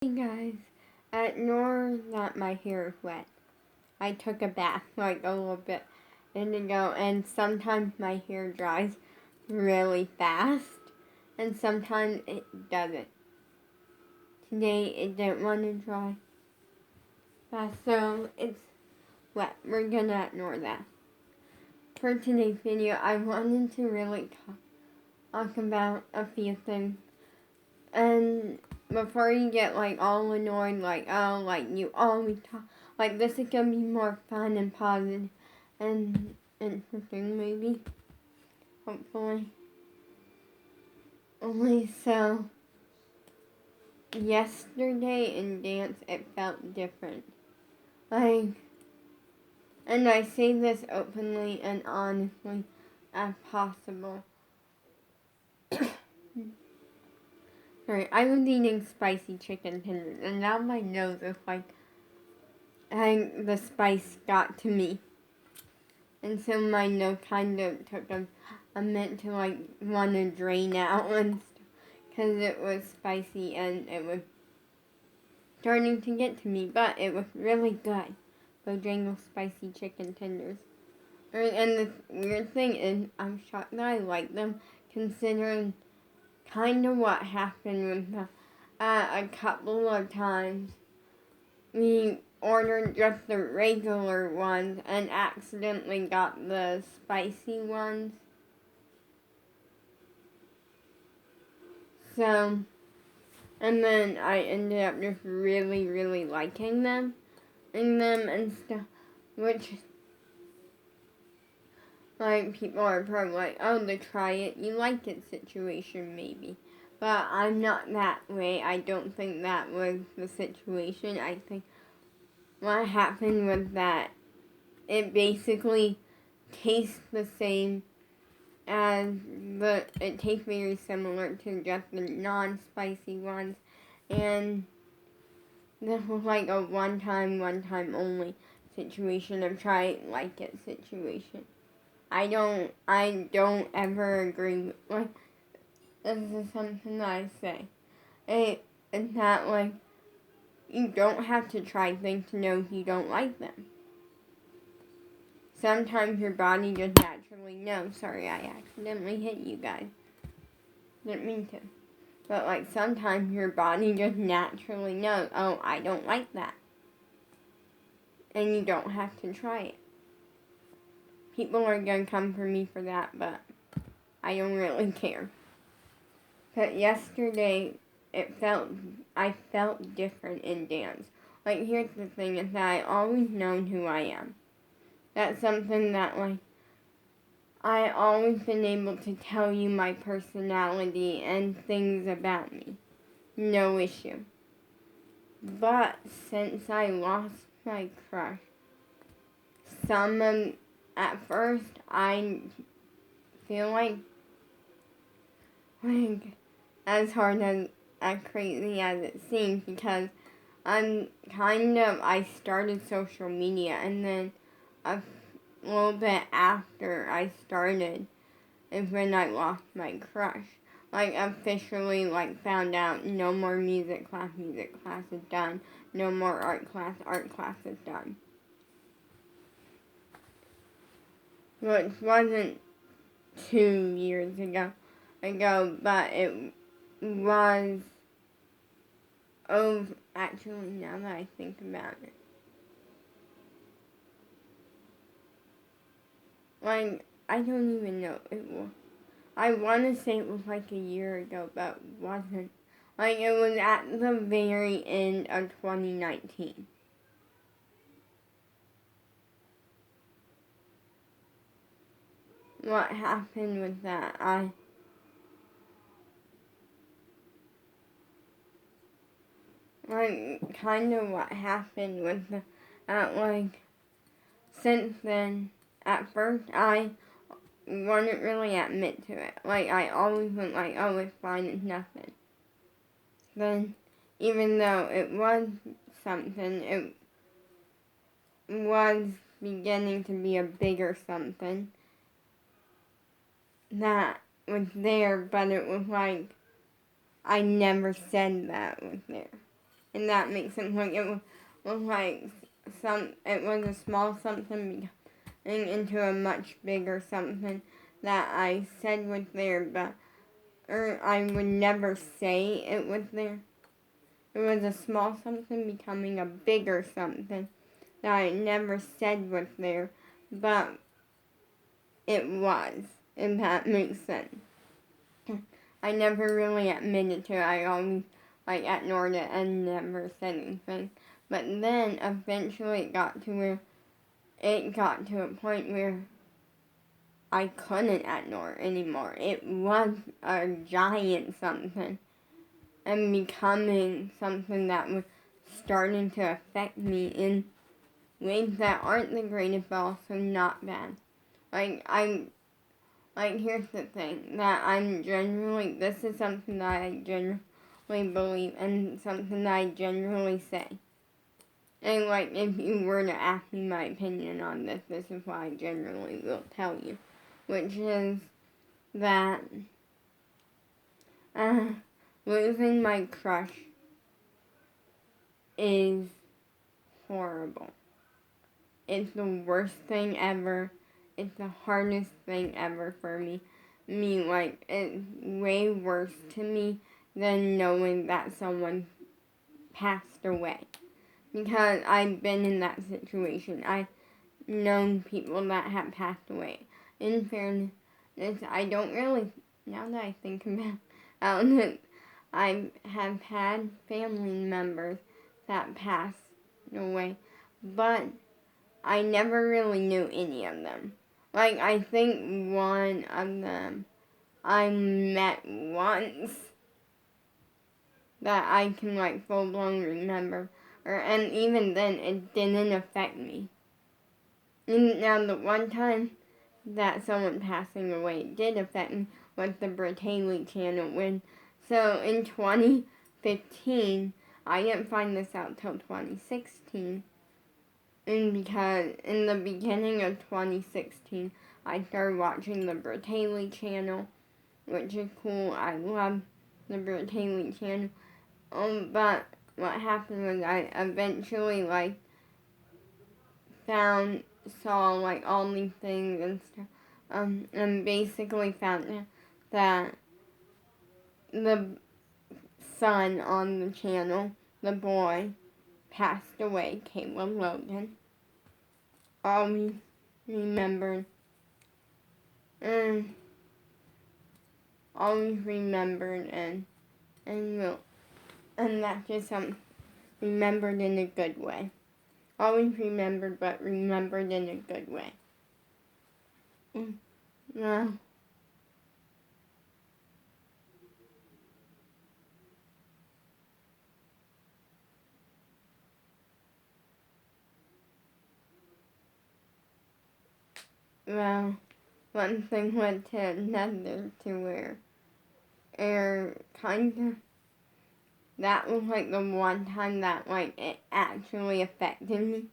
Hey guys, ignore that my hair is wet. I took a bath like a little bit ago, and sometimes my hair dries really fast, and sometimes it doesn't. Today it didn't want to dry fast, so it's wet. We're gonna ignore that. For today's video, I wanted to really talk about a few things. And before you get all annoyed, you always talk, this is gonna be more fun and positive and interesting, maybe, hopefully. Only so, yesterday in dance, it felt different. And I say this openly and honestly as possible. Sorry, I was eating spicy chicken tenders, and now my nose is the spice got to me. And so my nose kind of took a minute to want to drain out and stuff, because it was spicy and it was starting to get to me, but it was really good. Bojangles spicy chicken tenders. And the weird thing is, I'm shocked that I like them, considering kind of what happened with them. A couple of times, we ordered just the regular ones and accidentally got the spicy ones. So, and then I ended up just really, really liking them and stuff, which, people are probably oh, the try it, you like it situation, maybe. But I'm not that way. I don't think that was the situation. I think what happened was that it basically tastes the same it tastes very similar to just the non-spicy ones, and this was a one time only situation of try it, like it situation. I don't ever agree with, this is something that I say. It's not you don't have to try things to know if you don't like them. Sometimes your body just naturally knows. Sorry, I accidentally hit you guys. Didn't mean to. But sometimes your body just naturally knows, oh, I don't like that. And you don't have to try it. People are going to come for me for that, but I don't really care. But yesterday, I felt different in dance. Here's the thing, is that I always known who I am. That's something that, I always been able to tell you my personality and things about me. No issue. But since I lost my crush, at first, I feel as hard as crazy as it seems, because I started social media, and then a little bit after I started is when I lost my crush. Officially, found out no more music class is done. No more art class is done. Which wasn't 2 years ago, but it was, actually, now that I think about it. I don't even know. I want to say it was a year ago, but it wasn't. It was at the very end of 2019. What happened with that? Kind of what happened with since then, at first, I wouldn't really admit to it. I always went oh, it's fine, it's nothing. Then, even though it was something, it was beginning to be a bigger something that was there, but it was I never said that was there. And that makes sense. Like, it was like it was a small something becoming into a much bigger something that I said was there, but I would never say it was there. It was a small something becoming a bigger something that I never said was there, but it was, if that makes sense. I never really admitted to it. I always ignored it and never said anything. But then eventually it got to a point where I couldn't ignore it anymore. It was a giant something and becoming something that was starting to affect me in ways that aren't the greatest but also not bad. Here's the thing, this is something that I generally believe and something that I generally say. And if you were to ask me my opinion on this, this is what I generally will tell you. Which is that losing my crush is horrible. It's the worst thing ever. It's the hardest thing ever for me. It's way worse to me than knowing that someone passed away. Because I've been in that situation. I've known people that have passed away. In fairness, I don't really, now that I think about it, I have had family members that passed away, but I never really knew any of them. I think one of them I met once that I can full blown remember, and even then it didn't affect me. And now the one time that someone passing away did affect me was the Brit Haley channel so in 2015, I didn't find this out till 2016. And because in the beginning of 2016, I started watching the Brit Haley channel, which is cool. I love the Brit Haley channel. But what happened was I eventually saw all these things and stuff, and basically found out that the son on the channel, the boy, passed away, Caleb Logan. Always remembered, and that's just something remembered in a good way. Always remembered, but remembered in a good way. Yeah. Well, one thing led to another to where that was the one time that it actually affected me,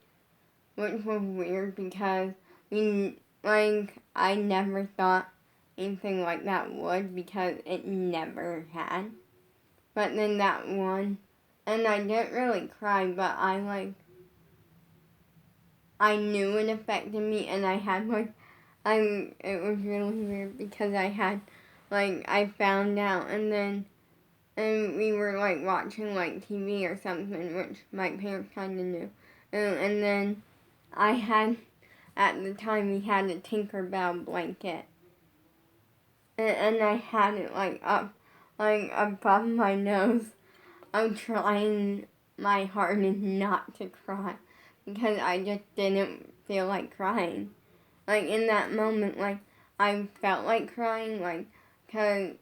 which was weird because I never thought anything like that would, because it never had. But then that one, and I didn't really cry, but I knew it affected me, and I had it was really weird because I had I found out, and we were watching TV or something, which my parents kind of knew, and then I had, at the time, we had a Tinkerbell blanket, and I had it up above my nose. I'm trying my hardest not to cry because I just didn't feel like crying. In that moment, I felt like crying, cause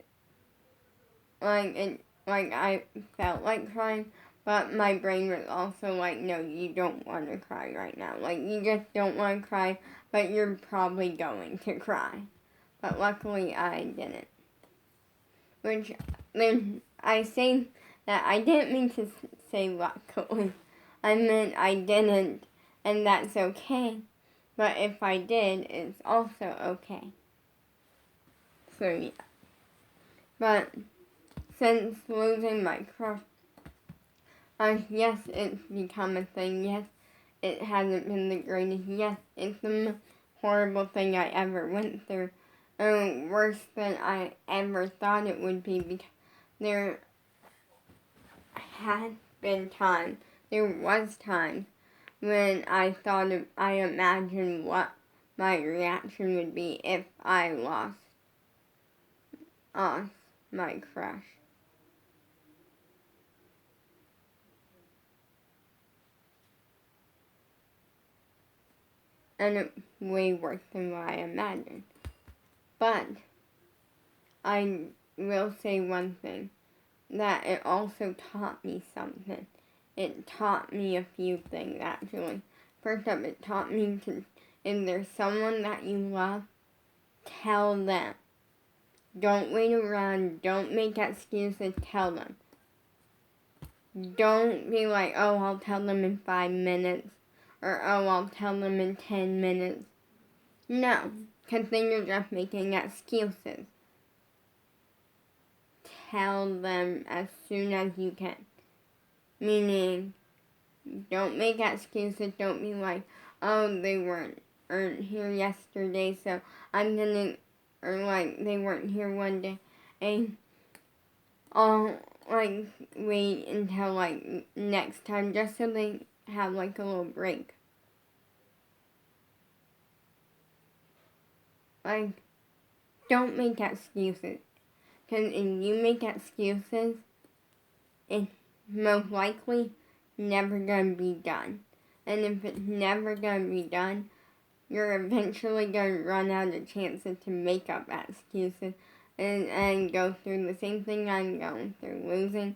I felt like crying, but my brain was also no, you don't want to cry right now. You just don't want to cry, but you're probably going to cry. But luckily, I didn't. Which, then, I say that I didn't mean to say luckily. I meant I didn't, and that's okay. But if I did, it's also okay. So, yeah. But since losing my crush Yes, it's become a thing. Yes, it hasn't been the greatest. Yes, it's the most horrible thing I ever went through. Worse than I ever thought it would be, because there had been times, there was times when I imagined what my reaction would be if I lost my crush. And it's way worse than what I imagined. But I will say one thing, that it also taught me something. It taught me a few things, actually. First up, it taught me to, if there's someone that you love, tell them. Don't wait around. Don't make excuses. Tell them. Don't be like, oh, I'll tell them in 5 minutes. Or, oh, I'll tell them in 10 minutes. No, because then you're just making excuses. Tell them as soon as you can. Meaning, don't make excuses. Don't be like, oh, they weren't here yesterday, so I'm gonna, or like, they weren't here one day, and I'll, like, wait until, like, next time, just so they have, like, a little break. Like, don't make excuses. Because if you make excuses, it's most likely never gonna be done. And if it's never gonna be done, you're eventually gonna run out of chances to make up excuses and go through the same thing I'm going through, losing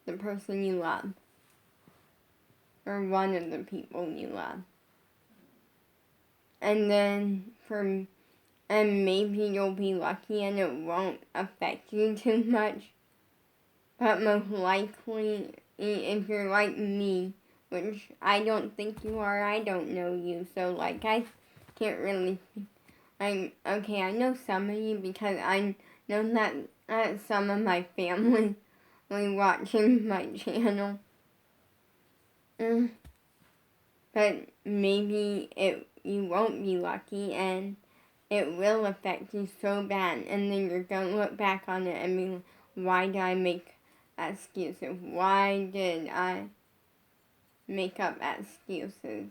the person you love. Or one of the people you love. And then and maybe you'll be lucky and it won't affect you too much. But most likely, if you're like me, which I don't think you are, I don't know you, so like I can't really, I know some of you because I know that some of my family watching my channel. But maybe you won't be lucky and it will affect you so bad, and then you're going to look back on it and be like, why did I make excuses? Why did I make up excuses?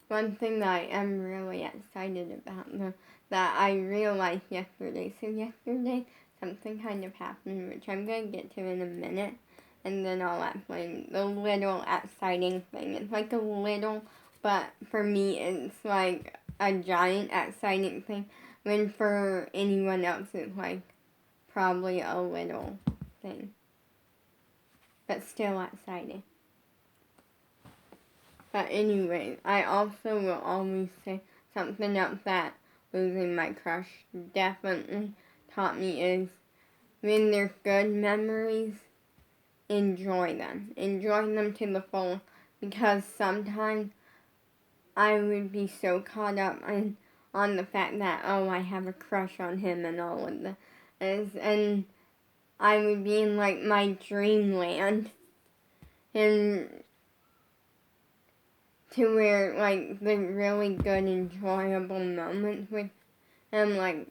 One thing that I am really excited about, though, that I realized yesterday. So yesterday, something kind of happened, which I'm going to get to in a minute, and then I'll explain the little exciting thing. It's like a little, but for me, it's like a giant exciting thing, when for anyone else, it's like probably a little thing. But still exciting. But anyway, I also will always say something else that losing my crush definitely taught me is, when there's good memories, enjoy them. Enjoy them to the full, because sometimes I would be so caught up on the fact that, oh, I have a crush on him and all of this, and I would be in like my dreamland, and to where like the really good enjoyable moments with him like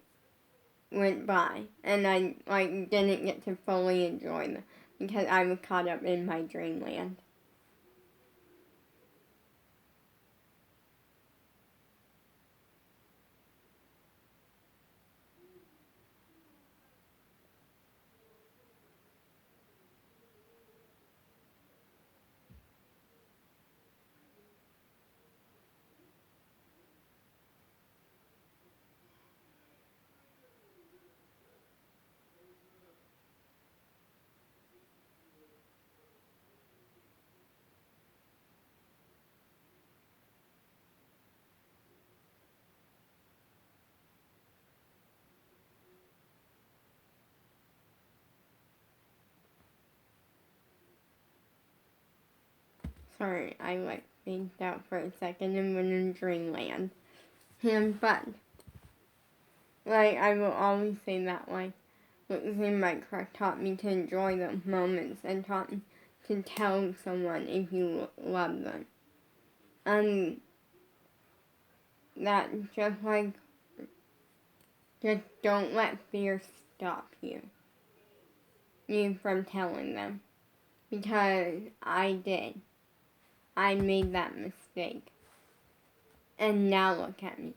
went by, and I like didn't get to fully enjoy them because I was caught up in my dreamland. Sorry, I like faked out for a second and went in dreamland. But like I will always say that like losing my crush taught me to enjoy those moments and taught me to tell someone if you love them. And that just don't let fear stop you from telling them. Because I did. I made that mistake. And now look at me.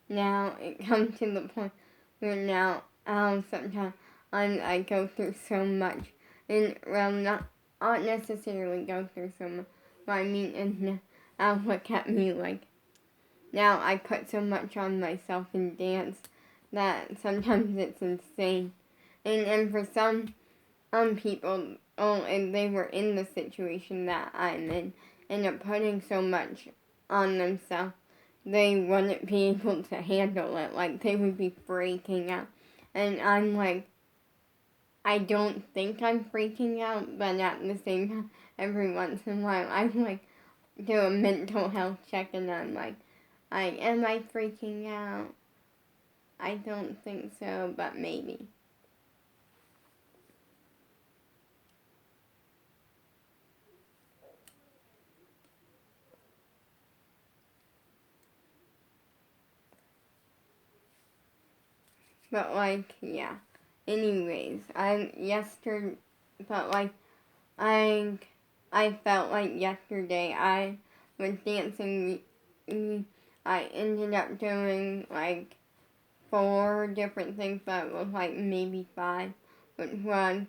Now it comes to the point where now sometimes I go through so much. And well, not necessarily go through so much. But I mean, and now look at me like, now I put so much on myself in dance that sometimes it's insane. And for some people, if they were in the situation that I'm in, end up putting so much on themselves, they wouldn't be able to handle it. Like, they would be freaking out. And I'm like, I don't think I'm freaking out, but at the same time, every once in a while, I like do a mental health check and I'm like, am I freaking out? I don't think so, but maybe. But like, yeah. Anyways, but like, I felt like yesterday I was dancing. I ended up doing like 4 different things, but it was like maybe 5, which was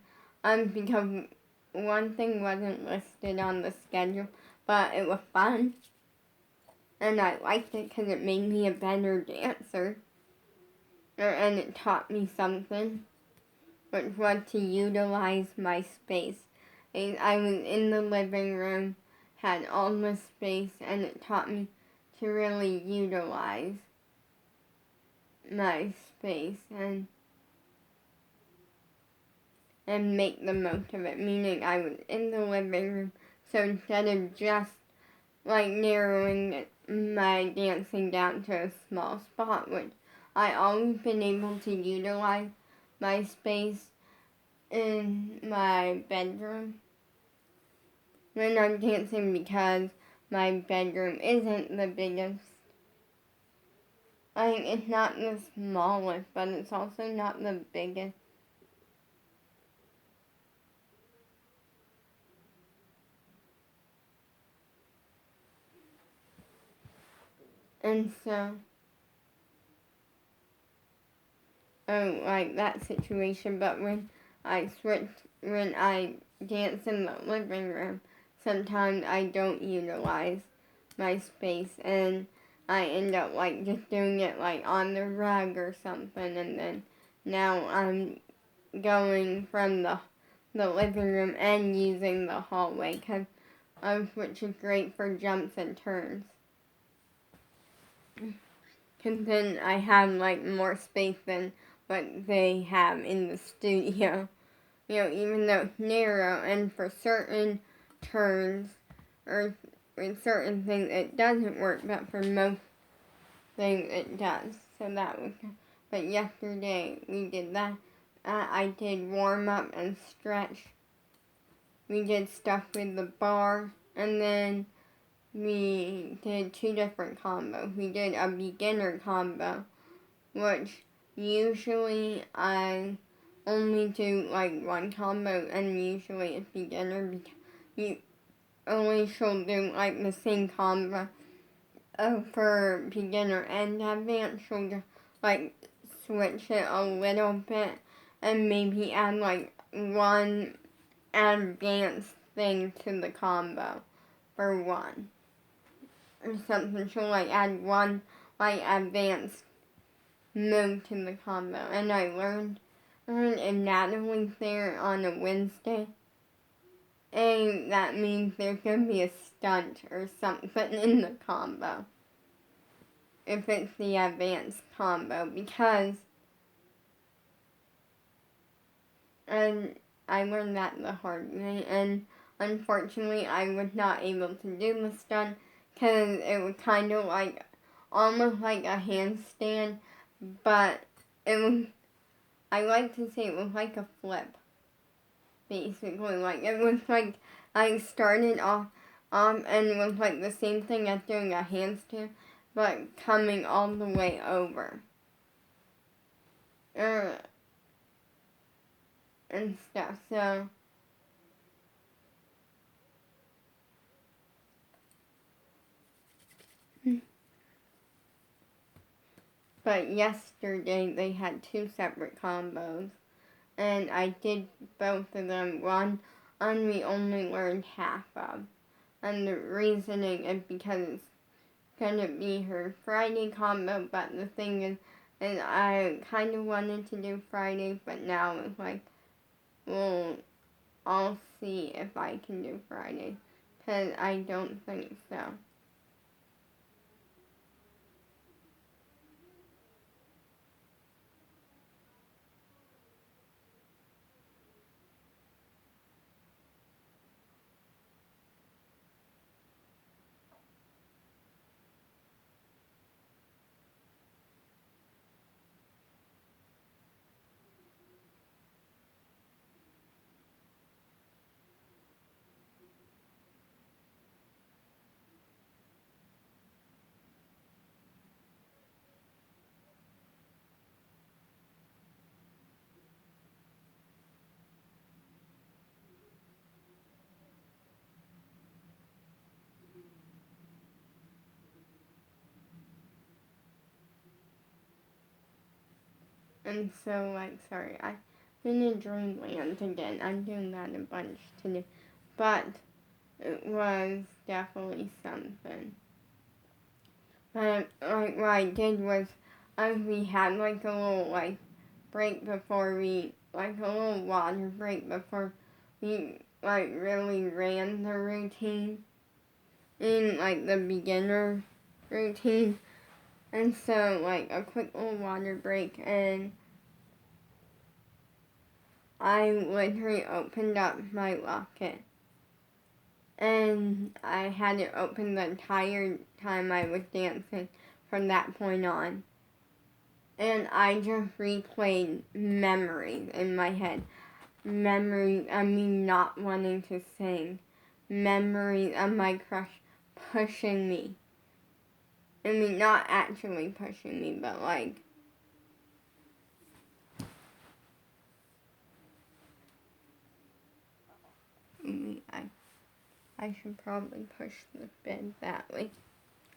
because one thing wasn't listed on the schedule, but it was fun, and I liked it because it made me a better dancer, and it taught me something, which was to utilize my space. I was in the living room, had all the space, and it taught me to really utilize my space and make the most of it, meaning I was in the living room, so instead of just like narrowing my dancing down to a small spot, which I always been able to utilize my space in my bedroom when I'm dancing, because my bedroom isn't the biggest. I mean, it's not the smallest, but it's also not the biggest. And so, like that situation, but when I dance in the living room, sometimes I don't utilize my space, and I end up like just doing it like on the rug or something, and then now I'm going from the living room and using the hallway, which is great for jumps and turns. Because then I have like more space than what they have in the studio. Even though it's narrow, and for certain turns or with certain things it doesn't work, but for most things it does. So that was, but yesterday we did that. I did warm up and stretch. We did stuff with the bar, and then we did 2 different combos. We did a beginner combo, which usually I only do like 1 combo, and usually it's beginner because you only should do like the same combo for beginner and advanced. She'll just like switch it a little bit and maybe add like 1 advanced thing to the combo for 1 or something. She'll like add 1 like advanced move to the combo. And I learned anatomy there on a Wednesday, and that means there's gonna be a stunt or something in the combo if it's the advanced combo, because I learned that the hard way, and unfortunately I was not able to do the stunt because it was kind of like almost like a handstand, but it was, I like to say it was like a flip, basically. Like, it was like I started off and it was like the same thing as doing a handstand, but coming all the way over. And stuff, so. But yesterday they had two separate combos, and I did both of them. One we only learned half of, and the reasoning is because it's gonna be her Friday combo. But the thing is I kind of wanted to do Friday, but now it's like, well, I'll see if I can do Friday, because I don't think so. And so, like, sorry, I'm in Dreamland again. I'm doing that a bunch today. But it was definitely something. But, like, what I did was, we had, like, a little, like, break before we, like, a little water break before we, like, really ran the routine in, like, the beginner routine. And so, like, a quick little water break, and I literally opened up my locket, and I had it open the entire time I was dancing from that point on. And I just replayed memories in my head. Memories of me not wanting to sing. Memories of my crush pushing me. I mean, not actually pushing me, but like, I should probably push the bed that way.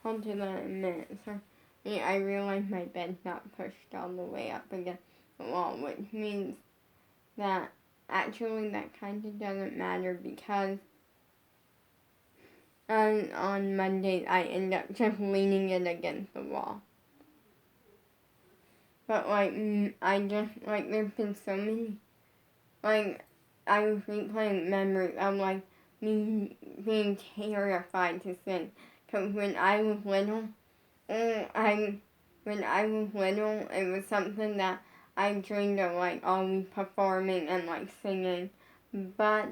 I'll do that in a minute. So, yeah, I realize my bed's not pushed all the way up against the wall, which means that actually that kind of doesn't matter because on Monday I end up just leaning it against the wall. But like, I just, like, there's been so many, like, I was replaying memories of like me being terrified to sing. Cause when I was little, when I was little, it was something that I dreamed of, like, always performing and, like, singing. But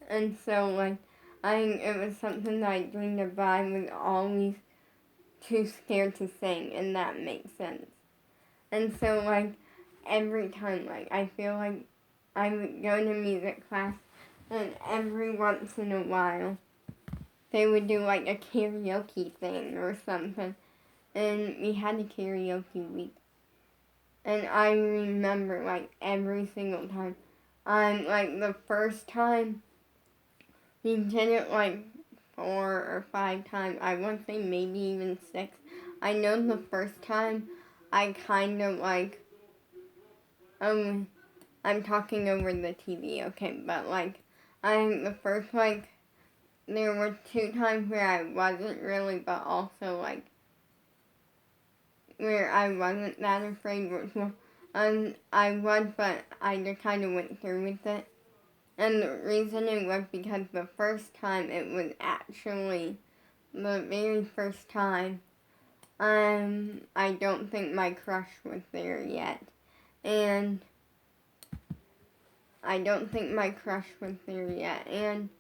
and so, like, it was something that I dreamed of, but I was always too scared to sing, and that makes sense. And so, like, every time, like, I feel like I would go to music class, and every once in a while, they would do, like, a karaoke thing or something. And we had a karaoke week. And I remember, like, every single time. Like, the first time, we did it, like, 4 or 5 times. I want to say maybe even 6. I know the first time, I kind of, like, I'm talking over the TV, okay, but like, I'm the first, like, there were 2 times where I wasn't really, but also like, where I wasn't that afraid, which was, I was, but I just kind of went through with it. And the reason it was because the first time, it was actually the very first time, I don't think my crush was there yet. And I don't think my crush was there yet. And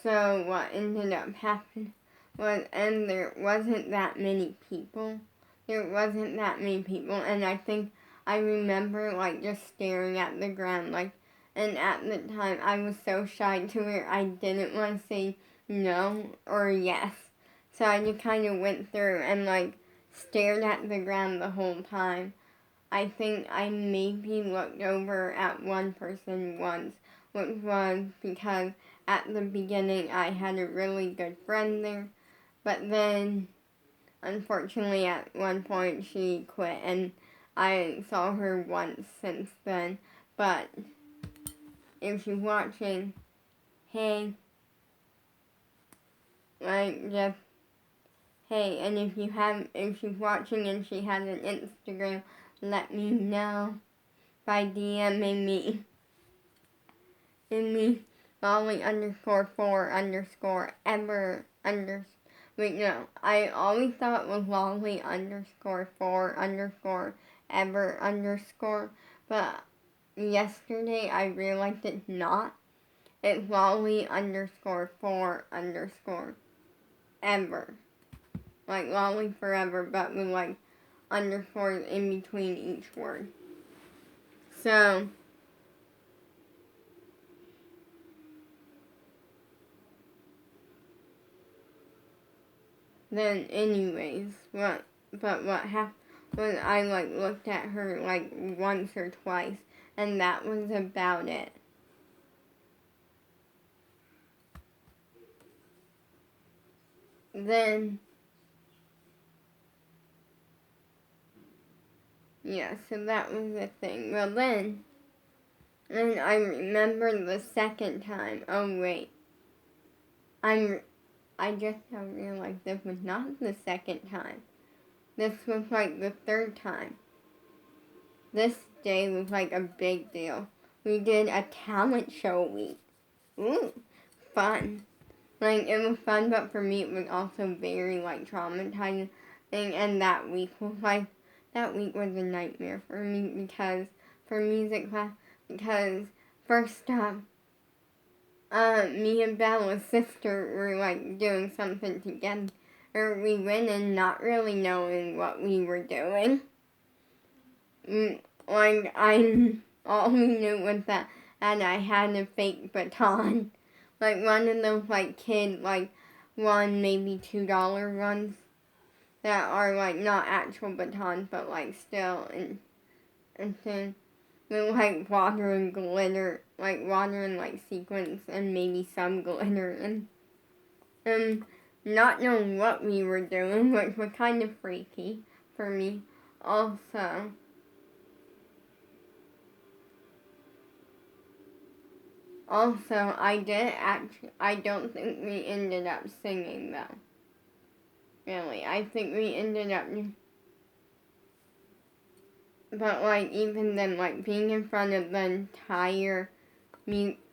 so what ended up happening was, and there wasn't that many people. There wasn't that many people, and I think I remember, like, just staring at the ground, like, and at the time, I was so shy to where I didn't want to say no or yes. So I just kind of went through and, like, stared at the ground the whole time. I think I maybe looked over at one person once, which was because at the beginning I had a really good friend there, but then unfortunately at one point she quit and I saw her once since then. But if she's watching, hey, like, just hey, and if she's watching and she has an Instagram, let me know by DMing me. In me, Lolly_4_ever_. Wait, no. I always thought it was Lolly_4_ever_. But yesterday I realized it's not. It's Lolly_4_ever. Like Lolly forever, but with like underscores in between each word. So, then anyways, what happened was I like looked at her like once or twice, and that was about it. Then, yeah, so that was the thing. Well then, and I remember the second time. Oh wait, I just now realized this was not the second time. This was like the third time. This day was like a big deal. We did a talent show week. Ooh, fun. Like, it was fun, but for me it was also very, like, traumatizing. And that week was a nightmare for me because, for music class, because first off, me and Bella's sister were, like, doing something together. We went in not really knowing what we were doing. Like, all we knew was that, and I had a fake baton. Like, one of those, like, kid, like, $1, maybe $2 ones that are, like, not actual batons, but, like, still, and then with, like, water and glitter, like, water and, like, sequins, and maybe some glitter, and not knowing what we were doing, which was kind of freaky for me, also. Also, I don't think we ended up singing, though. Really, I think we ended up, but, like, even then, like, being in front of the entire,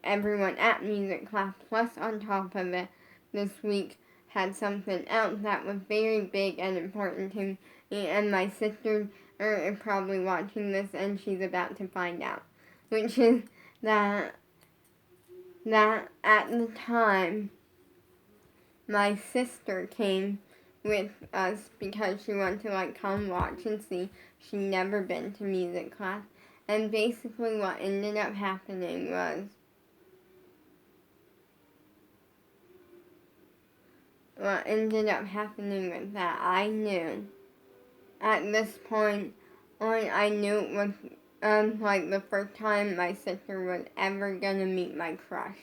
everyone at music class, plus on top of it, this week had something else that was very big and important to me, and my sister are probably watching this, and she's about to find out, which is that at the time, my sister came with us because she wanted to, like, come watch and see. She'd never been to music class. And basically what ended up happening was, that I knew at this point I knew it was like the first time my sister was ever gonna meet my crush.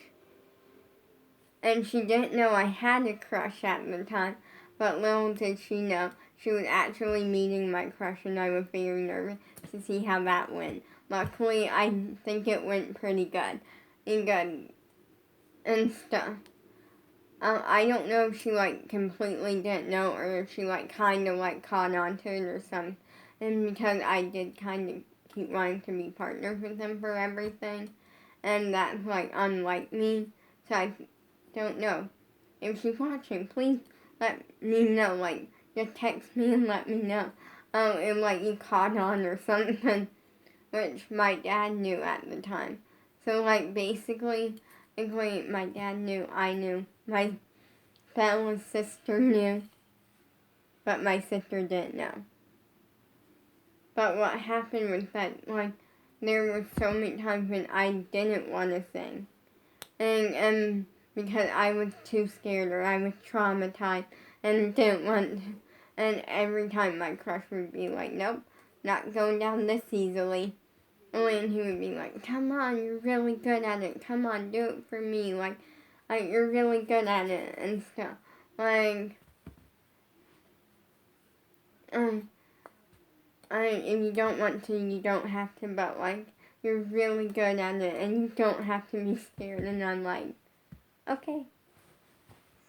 And she didn't know I had a crush at the time, but little did she know she was actually meeting my crush, and I was very nervous to see how that went. Luckily, I think it went pretty good and stuff. I don't know if she completely didn't know, or if she kind of caught on to it or something. And because I did kind of keep wanting to be partners with him for everything, and that's unlike me. So I don't know. If she's watching, please let me know. Just text me and let me know. If you caught on or something, which my dad knew at the time. So basically, my dad knew, I knew, my fellow sister knew, but my sister didn't know. But what happened was that, there were so many times when I didn't want to sing. And because I was too scared, or I was traumatized and didn't want to. And every time my crush would be like, nope, not going down this easily. And he would be like, come on, you're really good at it. Come on, do it for me. You're really good at it and stuff. If you don't want to, you don't have to, but you're really good at it and you don't have to be scared. And I'm like, okay.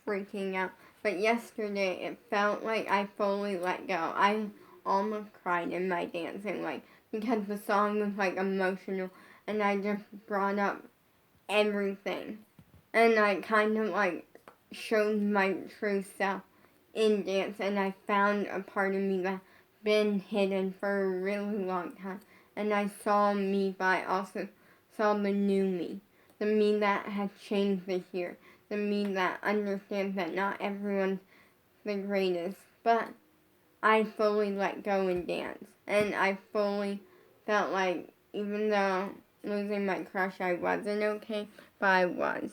Freaking out. But yesterday, it felt like I fully let go. I almost cried in my dancing, because the song was emotional, and I just brought up everything. And I kind of showed my true self in dance, and I found a part of me that's been hidden for a really long time. And I saw me, but I also saw the new me. The me that has changed this year. The me that understands that not everyone's the greatest. But I fully let go and dance. And I fully felt even though losing my crush, I wasn't okay, but I was.